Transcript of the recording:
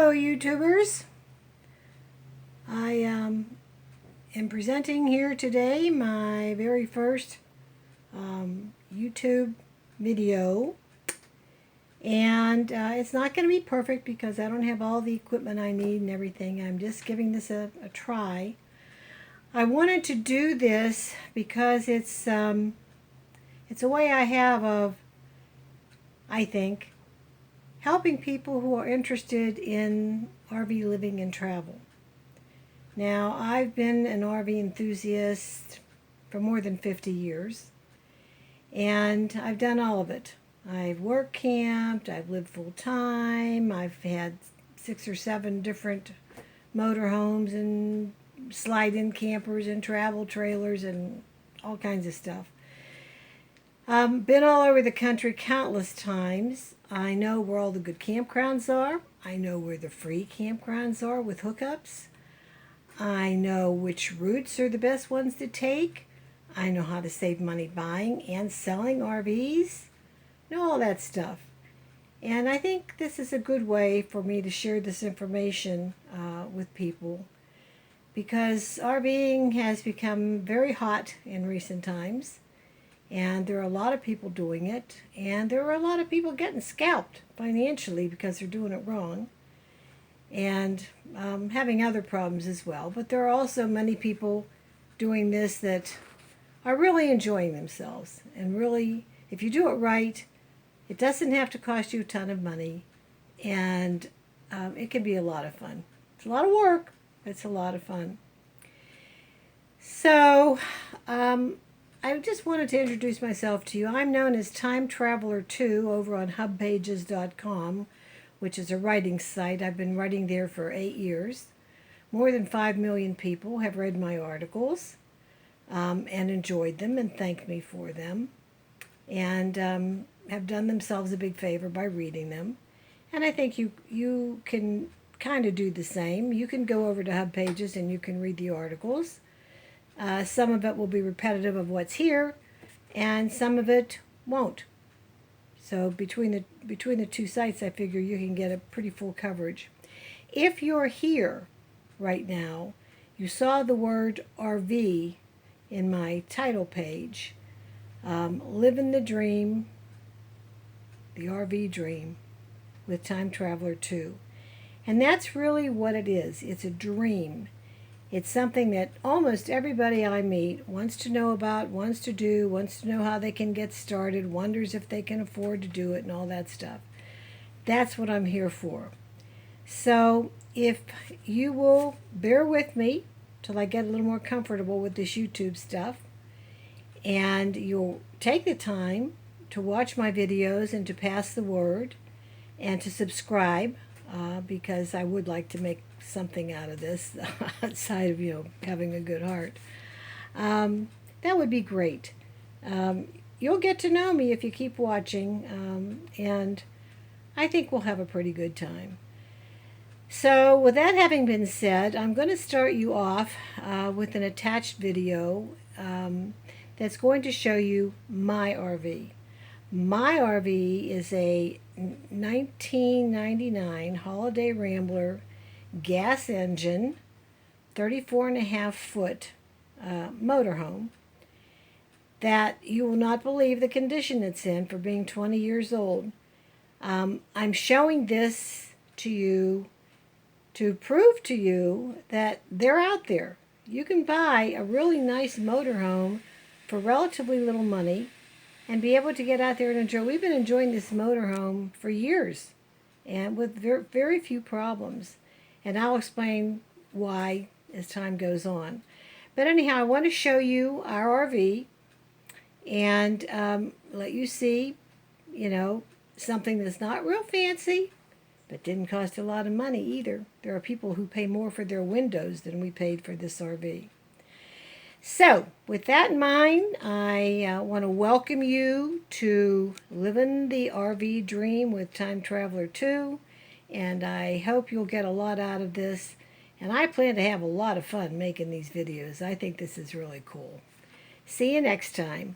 Hello YouTubers. I am presenting here today my very first YouTube video, and it's not going to be perfect because I don't have all the equipment I need and everything. I'm just giving this a try. I wanted to do this because it's a way I have of, I think, helping people who are interested in RV living and travel. Now, I've been an RV enthusiast for more than 50 years, and I've done all of it. I've work camped, I've lived full time, I've had 6 or 7 different motorhomes and slide-in campers and travel trailers and all kinds of stuff. Been all over the country countless times. I know where all the good campgrounds are. I know where the free campgrounds are with hookups. I know which routes are the best ones to take. I know how to save money buying and selling RVs. Know all that stuff. And I think this is a good way for me to share this information with people, because RVing has become very hot in recent times. And there are a lot of people doing it, and there are a lot of people getting scalped financially because they're doing it wrong, and having other problems as well. But there are also many people doing this that are really enjoying themselves. And really, if you do it right, it doesn't have to cost you a ton of money, and it can be a lot of fun. It's a lot of work, but it's a lot of fun. So, I just wanted to introduce myself to you. I'm known as Time Traveler 2 over on hubpages.com, which is a writing site. I've been writing there for 8 years. More than 5 million people have read my articles and enjoyed them and thanked me for them, and have done themselves a big favor by reading them. And I think you can kind of do the same. You can go over to Hub Pages and you can read the articles. Some of it will be repetitive of what's here, and some of it won't. So between the two sites, I figure you can get a pretty full coverage. If you're here right now, you saw the word RV in my title page. Living the dream, the RV dream, with Time Traveler 2. And that's really what it is. It's a dream. It's something that almost everybody I meet wants to know about, wants to do, wants to know how they can get started, wonders if they can afford to do it, and all that stuff. That's what I'm here for. So if you will bear with me till I get a little more comfortable with this YouTube stuff, and you'll take the time to watch my videos and to pass the word and to subscribe, because I would like to make something out of this outside of having a good heart. That would be great. You'll get to know me if you keep watching, and I think we'll have a pretty good time. So with that having been said, I'm going to start you off with an attached video that's going to show you my RV. My RV is a 1999 Holiday Rambler gas engine, 34.5-foot motorhome that you will not believe the condition it's in for being 20 years old. I'm showing this to you to prove to you that they're out there. You can buy a really nice motorhome for relatively little money and be able to get out there and enjoy. We've been enjoying this motorhome for years, and with very few problems. And I'll explain why as time goes on. But anyhow, I want to show you our RV and let you see, something that's not real fancy, but didn't cost a lot of money either. There are people who pay more for their windows than we paid for this RV. So, with that in mind, I want to welcome you to Living the RV Dream with Time Traveler 2, and I hope you'll get a lot out of this, and I plan to have a lot of fun making these videos. I think this is really cool. See you next time.